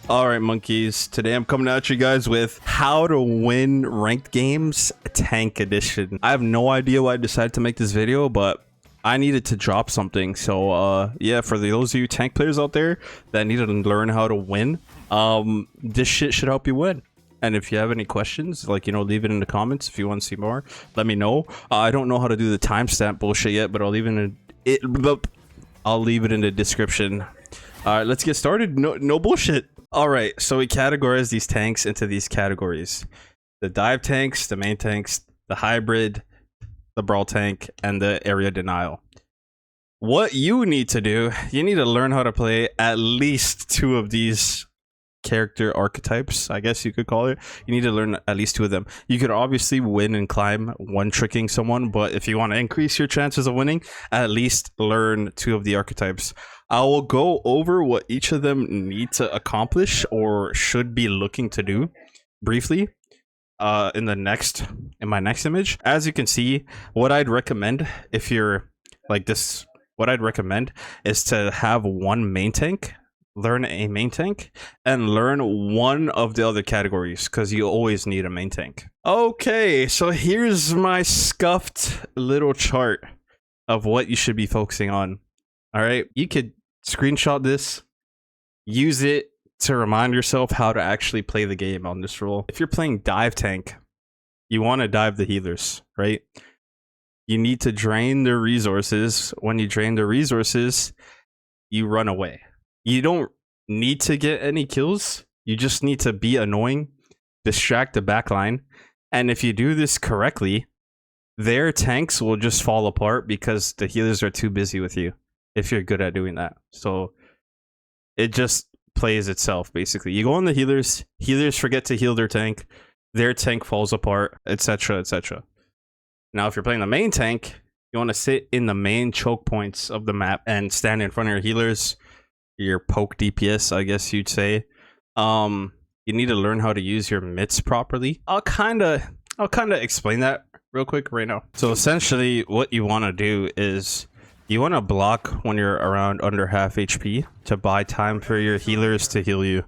All right, monkeys. Today I'm coming at you guys with how to win ranked games tank edition. I have no idea why I decided to make this video, but I needed to drop something. So yeah, for those of you tank players out there that need to learn how to win, this shit should help you win. And if you have any questions, like, leave it in the comments. If you want to see more, let me know. I don't know how to do the timestamp bullshit yet, but I'll leave it in the description. All right, let's get started. No bullshit. All right, so we categorize these tanks into these categories: the dive tanks, the main tanks, the hybrid, the brawl tank, and the area denial. What you need to do, you need to learn how to play at least 2 of these character archetypes, I guess you could call it. You need to learn at least 2 of them. You could obviously win and climb one-tricking someone, but if you want to increase your chances of winning, at least learn 2 of the archetypes. I will go over what each of them need to accomplish or should be looking to do briefly in my next image. As you can see, what I'd recommend if you're like this, what I'd recommend is to have one main tank, learn a main tank, and learn one of the other categories, because you always need a main tank. Okay, so here's my scuffed little chart of what you should be focusing on. All right, you could screenshot this, use it to remind yourself how to actually play the game on this role. If you're playing dive tank, you want to dive the healers, right? You need to drain their resources. When you drain their resources, you run away. You don't need to get any kills. You just need to be annoying, distract the backline, and if you do this correctly, their tanks will just fall apart because the healers are too busy with you. If you're good at doing that, so it just plays itself. Basically, you go on the healers forget to heal their tank falls apart, etc, etc. Now if you're playing the main tank, you want to sit in the main choke points of the map and stand in front of your healers, your poke DPS, I guess you'd say. You need to learn how to use your mitts properly. I'll kind of explain that real quick right now. So essentially what you want to do is you want to block when you're around under half HP to buy time for your healers to heal you.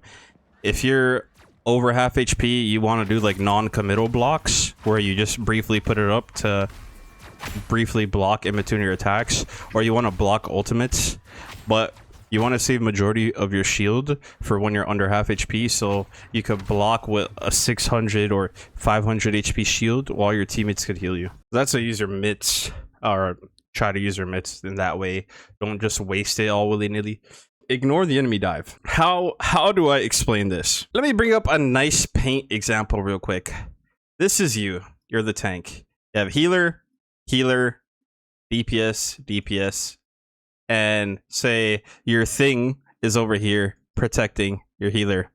If you're over half HP, you want to do like non-committal blocks where you just briefly put it up to briefly block in between your attacks, or you want to block ultimates, but you want to save majority of your shield for when you're under half HP, so you could block with a 600 or 500 HP shield while your teammates could heal you. That's how you use your mitts, or try to use your mitts in that way. Don't just waste it all willy-nilly. Ignore the enemy dive. How do I explain this? Let me bring up a nice paint example real quick. This is you. You're the tank. You have healer, DPS, and say your thing is over here protecting your healer.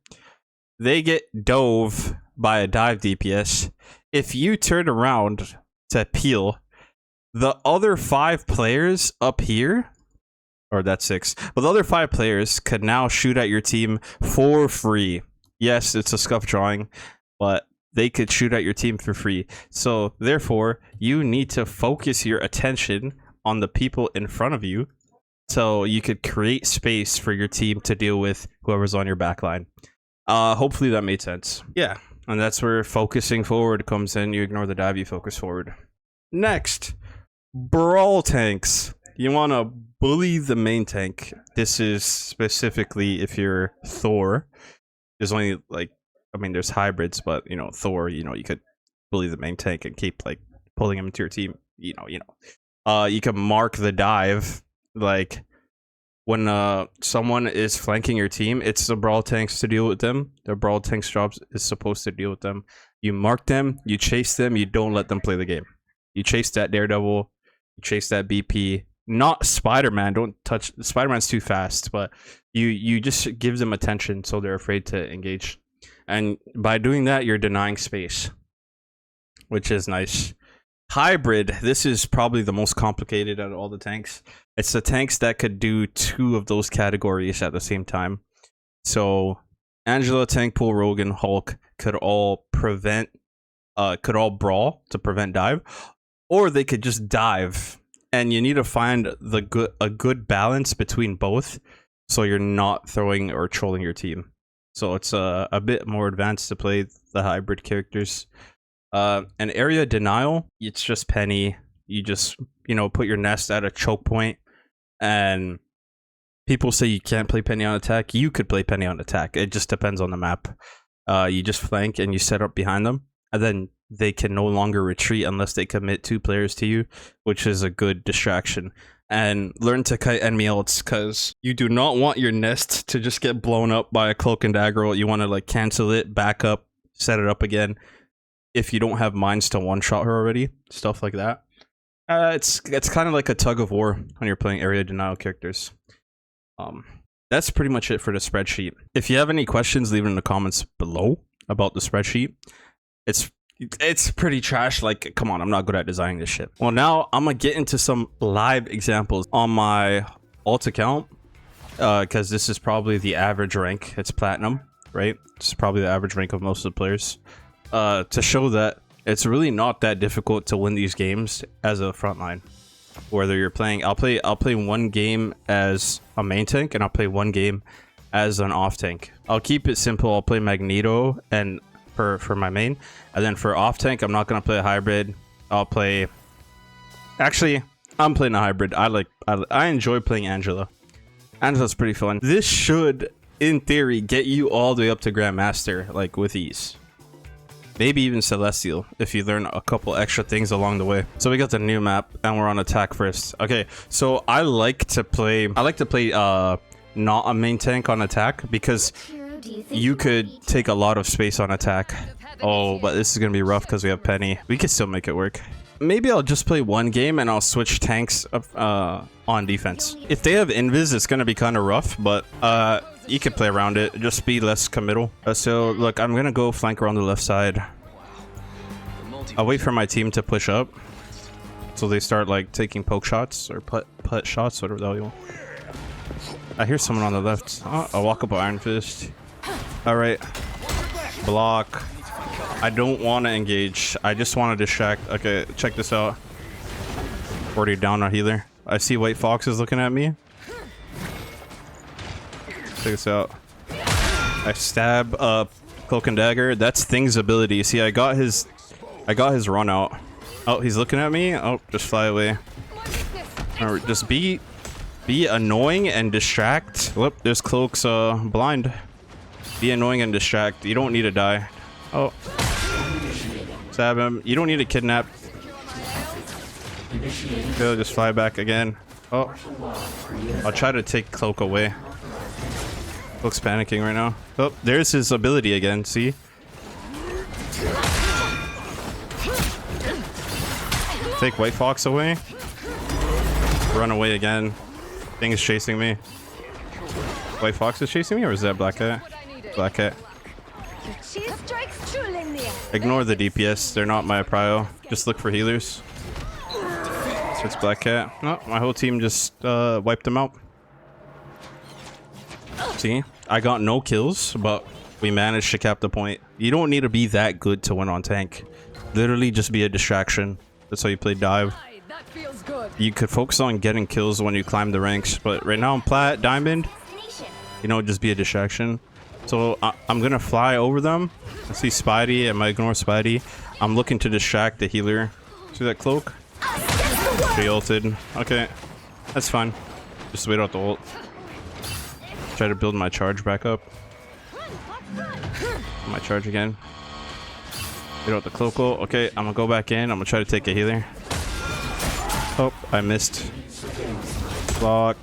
They get dove by a dive DPS. If you turn around to peel, the other 5 players up here, or that's 6, but the other 5 players could now shoot at your team for free. Yes, it's a scuff drawing, but they could shoot at your team for free. So therefore, you need to focus your attention on the people in front of you so you could create space for your team to deal with whoever's on your backline. Hopefully that made sense. Yeah, and that's where focusing forward comes in. You ignore the dive, you focus forward. Next, brawl tanks. You want to bully the main tank. This is specifically if you're Thor. There's only there's hybrids, but Thor, you could bully the main tank and keep like pulling him into your team. You can mark the dive, like when someone is flanking your team, it's the brawl tanks to deal with them. The brawl tanks job is supposed to deal with them. You mark them, you chase them, you don't let them play the game. You chase that Daredevil, you chase that BP. Not Spider-Man, don't touch Spider-Man's too fast, but you just give them attention so they're afraid to engage. And by doing that, you're denying space, which is nice. Hybrid, this is probably the most complicated out of all the tanks. It's the tanks that could do 2 of those categories at the same time. So Angela, Tankpool, Rogan, Hulk could all brawl to prevent dive, or they could just dive. And you need to find a good balance between both, so you're not throwing or trolling your team. so it's a bit more advanced to play the hybrid characters. An area denial, it's just Penny. You just, you know, put your nest at a choke point, and people say you can't play Penny on attack. You could play Penny on attack. It just depends on the map. You just flank and you set up behind them, and then they can no longer retreat unless they commit 2 players to you, which is a good distraction. And learn to kite enemy ults, because you do not want your nest to just get blown up by a cloak and dagger ult. You want to like cancel it, back up, set it up again. If you don't have mines to one-shot her already, stuff like that. It's kind of like a tug of war when you're playing area denial characters. That's pretty much it for the spreadsheet. If you have any questions, leave it in the comments below about the spreadsheet. It's pretty trash. Like, come on, I'm not good at designing this shit. Well, now I'm gonna get into some live examples on my alt account, because this is probably the average rank. It's platinum, right? It's probably the average rank of most of the players. To show that it's really not that difficult to win these games as a frontline. Whether you're playing, I'll play 1 game as a main tank, and I'll play 1 game as an off tank. I'll keep it simple. I'll play Magneto and for my main, and then for off tank, I'm not gonna play a hybrid. I'll play. Actually, I'm playing a hybrid. I enjoy playing Angela. Angela's pretty fun. This should, in theory, get you all the way up to Grandmaster, like with ease. Maybe even Celestial if you learn a couple extra things along the way. So we got the new map and we're on attack first. Okay, so I like to play not a main tank on attack, because you could take a lot of space on attack. Oh, but this is gonna be rough because we have Penny. We can still make it work. Maybe I'll just play 1 game and I'll switch tanks on defense. If they have invis, it's gonna be kind of rough, but you can play around it. Just be less committal. So look, I'm gonna go flank around the left side. I'll wait for my team to push up, so they start like taking poke shots or putt shots, whatever the hell you want. I hear someone on the left. Oh, I'll walk up Iron Fist. All right, block. I don't want to engage. I just want to distract. Okay, check this out. 40 down on healer. I see White Fox is looking at me. Check this out. I stab Cloak and Dagger. That's Thing's ability. See, I got his run out. Oh, he's looking at me. Oh, just fly away. Or just be annoying and distract. Look, there's Cloak's blind. Be annoying and distract. You don't need to die. Oh, stab him. You don't need to kidnap. He'll just fly back again. Oh, I'll try to take Cloak away. Cloak's panicking right now. Oh, there's his ability again. See? Take White Fox away. Run away again. Thing is chasing me. White Fox is chasing me, or is that Black Cat? Black Cat. Ignore the DPS. They're not my prio. Just look for healers. So it's Black Cat. No, my whole team just wiped them out. See? I got no kills, but we managed to cap the point. You don't need to be that good to win on tank. Literally just be a distraction. That's how you play dive. You could focus on getting kills when you climb the ranks, but right now I'm plat, diamond. You know, just be a distraction. So I'm gonna fly over them. I see Spidey. I might ignore Spidey. I'm looking to distract the healer. See that Cloak? She ulted. Okay, that's fine. Just wait out the ult. Try to build my charge back up. My charge again. Wait out the Cloak ult. Okay, I'm gonna go back in. I'm gonna try to take a healer. Oh, I missed. Block.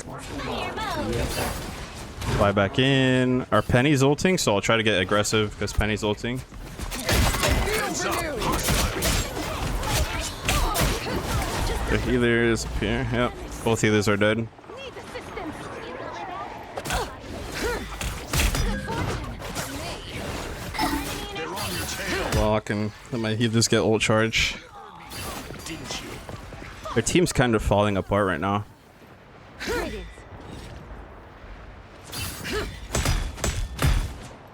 Fly back in. Our Penny's ulting, so I'll try to get aggressive because Penny's ulting. The healers up here. Yep, both healers are dead. Block and let my healers get ult charge. Their team's kind of falling apart right now.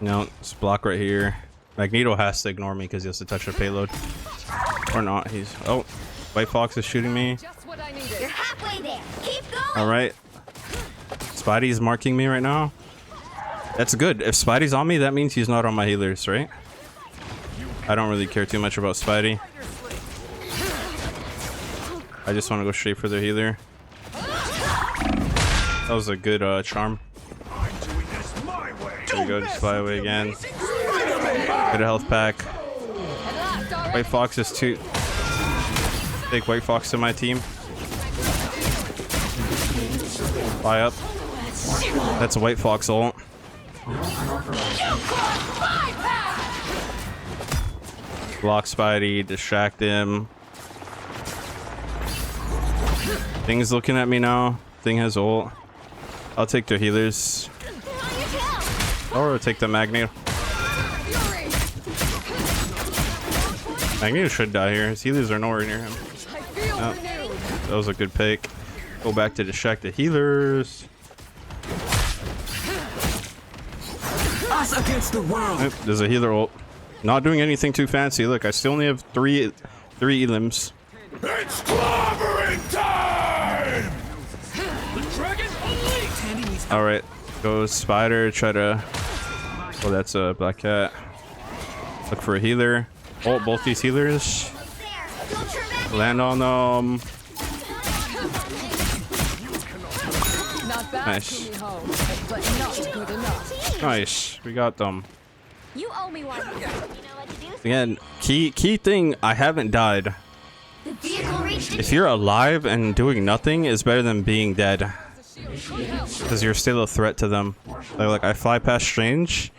No, it's block right here. Magneto has to ignore me because he has to touch the payload. Or not. He's... Oh, White Fox is shooting me. You're halfway there. Keep going. Alright. Spidey's marking me right now. That's good. If Spidey's on me, that means he's not on my healers, right? I don't really care too much about Spidey. I just want to go straight for the healer. That was a good charm. There we go, just fly away again. Get a health pack. White Fox is too. Take White Fox to my team. Fly up. That's a White Fox ult. Block Spidey, distract him. Thing's looking at me now. Thing has ult. I'll take the healers. Or take the magneto. Magneto should die here. His healers are nowhere near him. Oh, that was a good pick. Go back to distract the healers. Us against the world. Oh, there's a healer ult. Not doing anything too fancy. Look, I still only have three elims. It's clobbering time! All right, go Spider. Try to. Oh, that's a Black Cat. Look for a healer. Oh, both these healers. Land on them. Nice. Nice. We got them. You owe me one. You know what to do? Again, key thing. I haven't died. The vehicle reached. If you're alive and doing nothing is better than being dead, because you're still a threat to them. Like I fly past Strange.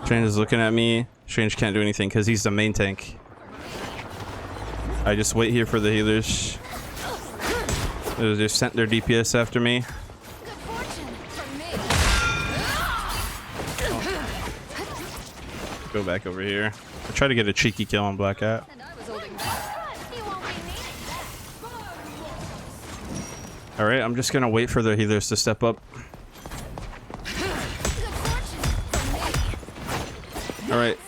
Strange is looking at me. Strange can't do anything because he's the main tank. I just wait here for the healers. They sent their DPS after me. Go back over here. I try to get a cheeky kill on Black Cat. Alright, I'm just gonna wait for the healers to step up. Alright.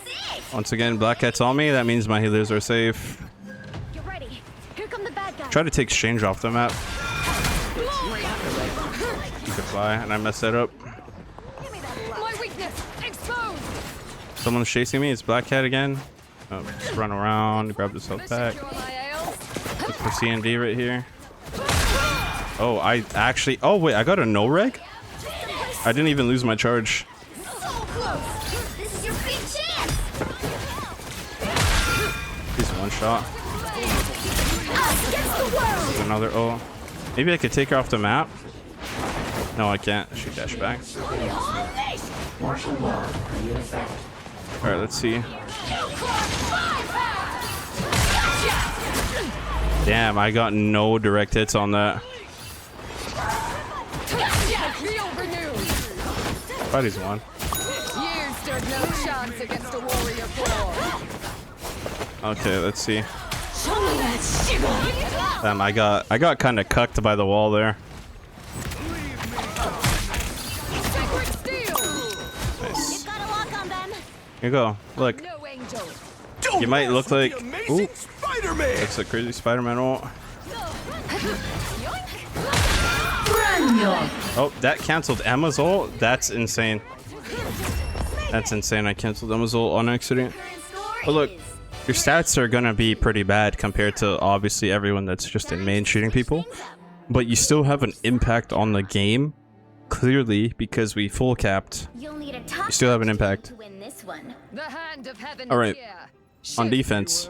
Once again, Black Cat's on me. That means my healers are safe. Get ready. Here come the bad guys. Try to take Exchange off the map. You could fly, and I messed that up. My weakness exposed. Someone's chasing me. It's Black Cat again. Oh, just run around, grab this health pack. Look for C&D right here. Oh, I actually. Oh wait, I got a no reg. I didn't even lose my charge. This is your big chance. He's one shot. There's another. Oh, maybe I could take her off the map. No, I can't. She dash back. All right, let's see. Damn, I got no direct hits on that. Buddy's won. You stood no chance against a warrior four. Okay, let's see. Damn, I got kind of cucked by the wall there. Nice. Here you go. Look. No angel. You might look like. Ooh. That's a crazy Spider-Man ult. Oh, that canceled Emma's ult? That's insane. That's insane. I canceled Emma's ult on accident. But look, your stats are gonna be pretty bad compared to obviously everyone that's just in main shooting people. But you still have an impact on the game, clearly, because we full capped. You still have an impact. Alright, on defense.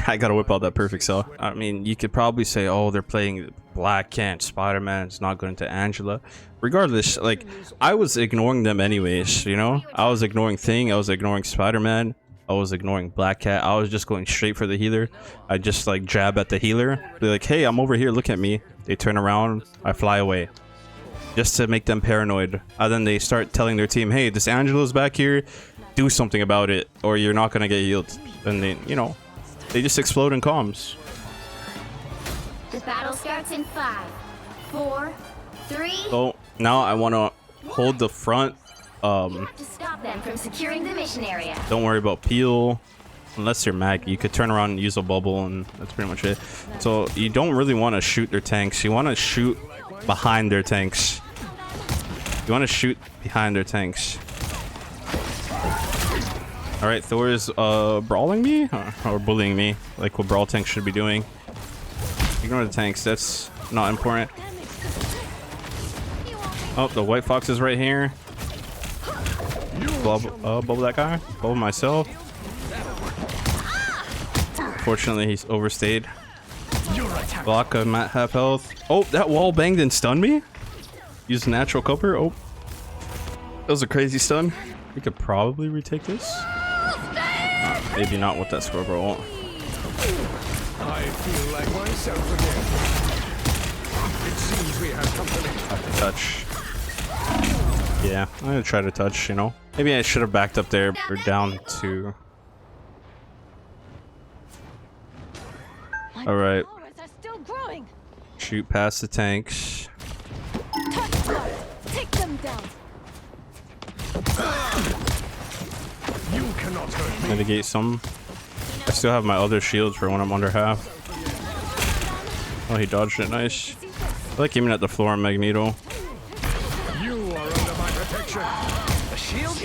I gotta whip out that perfect cell. I mean, you could probably say, oh, they're playing Black Cat, Spider-Man, it's not going to Angela. Regardless, like, I was ignoring them anyways, you know? I was ignoring Thing, I was ignoring Spider-Man, I was ignoring Black Cat, I was just going straight for the healer. I just, like, jab at the healer, be like, hey, I'm over here, look at me. They turn around, I fly away. Just to make them paranoid. And then they start telling their team, hey, this Angela's back here, do something about it, or you're not gonna get healed. And they, you know, they just explode in comms. The battle starts in 5, 4, 3. So now I want to hold the front. You have to stop them from securing the mission area. Don't worry about peel. Unless you're mag, you could turn around and use a bubble, and that's pretty much it. So you don't really want to shoot their tanks. You want to shoot behind their tanks. You want to shoot behind their tanks. Alright, Thor is brawling me? Or bullying me, like what brawl tanks should be doing. Ignore the tanks, that's not important. Oh, the white fox is right here. Bubble that guy. Bubble myself. Fortunately, he's overstayed. Block, I'm at half health. Oh, that wall banged and stunned me? Use natural cover. Oh. That was a crazy stun. We could probably retake this. Maybe not with that squirrel roll. I feel like myself again. It seems we have company. Have to touch. Yeah, I'm gonna try to touch, you know. Maybe I should have backed up there. We're down to... Alright. Shoot past the tanks. Take them down. You cannot hurt me. Mitigate some. I still have my other shields for when I'm under half. Oh, he dodged it. Nice. I like aiming at the floor on Magneto. You are under my protection. A shield?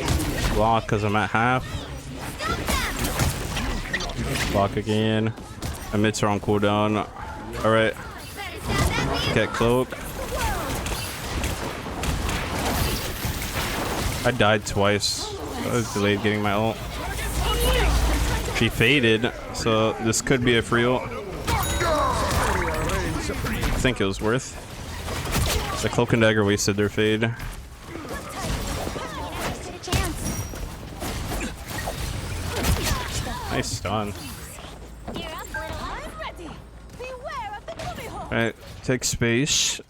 Block because I'm at half. Block again. My mitts are on cooldown. Alright. Get cloak. I died twice. I was delayed getting my ult. She faded, so this could be a free ult. I think it was worth. The cloak and dagger wasted their fade. Nice stun. Alright, take space.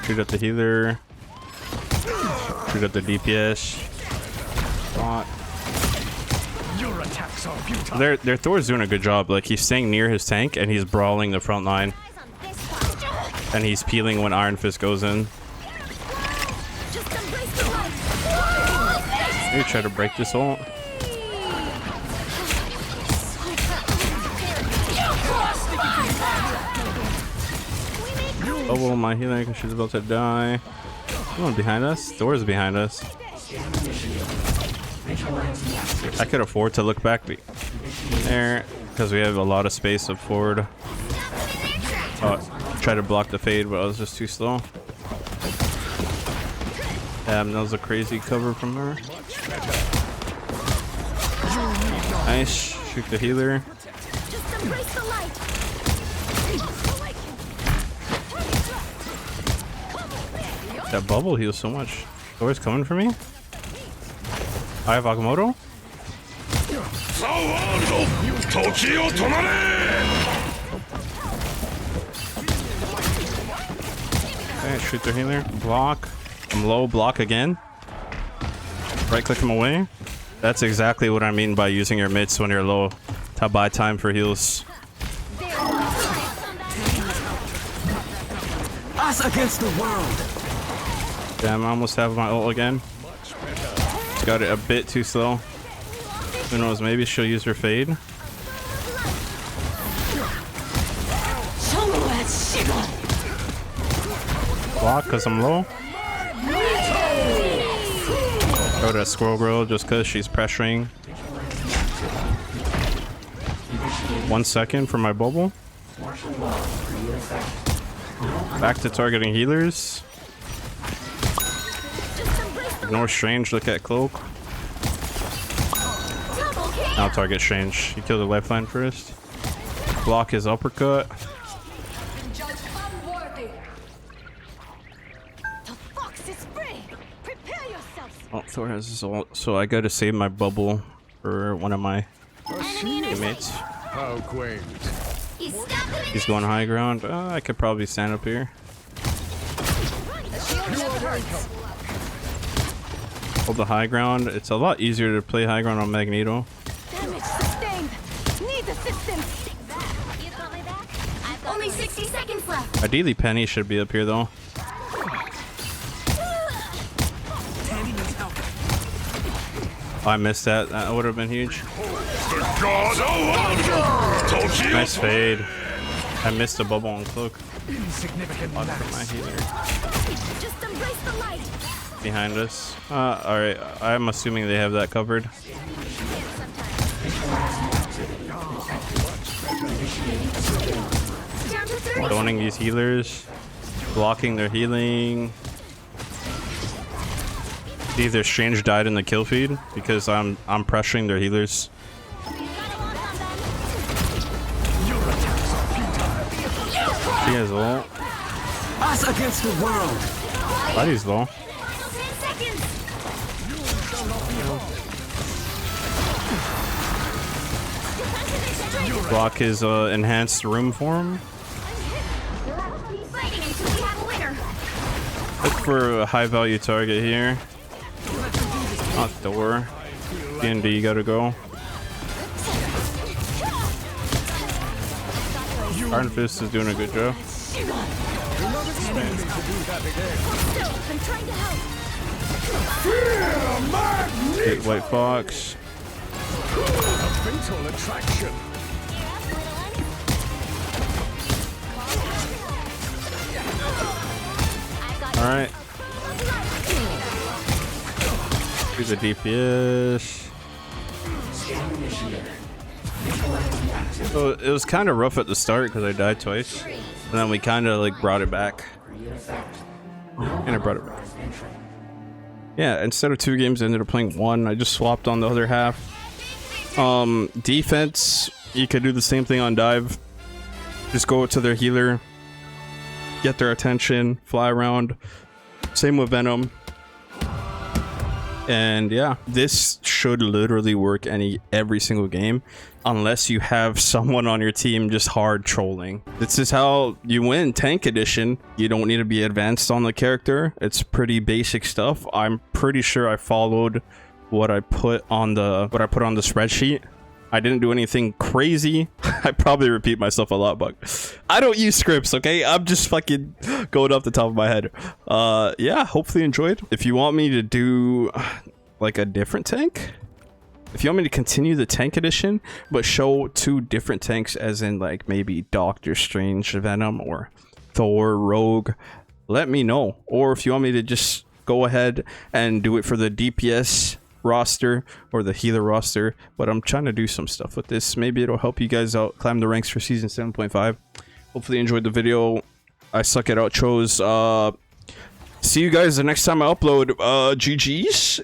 Shoot at the healer. Shoot at the DPS. Bot. Your attacks are futile. Their Thor's doing a good job. Like, he's staying near his tank and he's brawling the front line. And he's peeling when Iron Fist goes in. Maybe try to break this ult. Bubble my healer because she's about to die. Someone behind us? Thor's behind us. I could afford to look back there because we have a lot of space up forward. Try to block the fade, but I was just too slow. Damn, that was a crazy cover from her. Nice. Shoot the healer. That bubble heals so much. Thor's coming for me. I have Agamotto. Okay, shoot the healer. Block. I'm low. Block again. Right click him away. That's exactly what I mean by using your mitts when you're low to buy time for heals. Us against the world. Damn, I almost have my ult again. Got it a bit too slow. Who knows, maybe she'll use her fade. Block because I'm low. Go to Squirrel Girl just because she's pressuring. 1 second for my bubble. Back to targeting healers. Ignore Strange, look at Cloak. Now target Strange. He killed the lifeline first. Block his uppercut. Oh, Thor has his ult, so I gotta save my bubble for one of my teammates. How quaint. He's going high ground. I could probably stand up here. Hold the high ground. It's a lot easier to play high ground on Magneto. Damage sustained. Need assistance. Only 60 seconds left. Ideally, Penny should be up here though. Oh, I missed that. That would have been huge. Nice fade. I missed a bubble on cloak. Insignificant On mass. for my healer. Just embrace the light. Behind us. Alright. I'm assuming they have that covered. Down to 30. Zoning these healers. Blocking their healing. See if their strange died in the kill feed because I'm pressuring their healers. He has ult. Us against the world. Body's low. 10 seconds. Block his enhanced room for him. Keep fighting until we have a winner. Look for a high value target here. Not door. D&D gotta go. Iron Fist is doing a good job. I'm trying to help. Hit White Fox. Fatal attraction. Alright. Do the DPS. So it was kind of rough at the start because I died twice. And then we kind of like brought it back. And I brought it back. Yeah, instead of 2 games, I ended up playing 1. I just swapped on the other half. Defense, you could do the same thing on dive. Just go to their healer, get their attention, fly around. Same with Venom. And yeah, this should literally work every single game unless you have someone on your team just hard trolling. This is how you win Tank Edition. You don't need to be advanced on the character. It's pretty basic stuff. I'm pretty sure I followed what I put on the spreadsheet. I didn't do anything crazy. I probably repeat myself a lot, but I don't use scripts, okay? I'm just fucking going off the top of my head. Yeah, hopefully you enjoyed. If you want me to do like a different tank, if you want me to continue the Tank Edition, but show 2 different tanks, as in like maybe Doctor Strange, Venom, or Thor, Rogue, let me know. Or if you want me to just go ahead and do it for the DPS roster or the healer roster, but I'm trying to do some stuff with this. Maybe it'll help you guys out climb the ranks for season 7.5. Hopefully you enjoyed the video. I suck at outros. See you guys the next time I upload. GG's.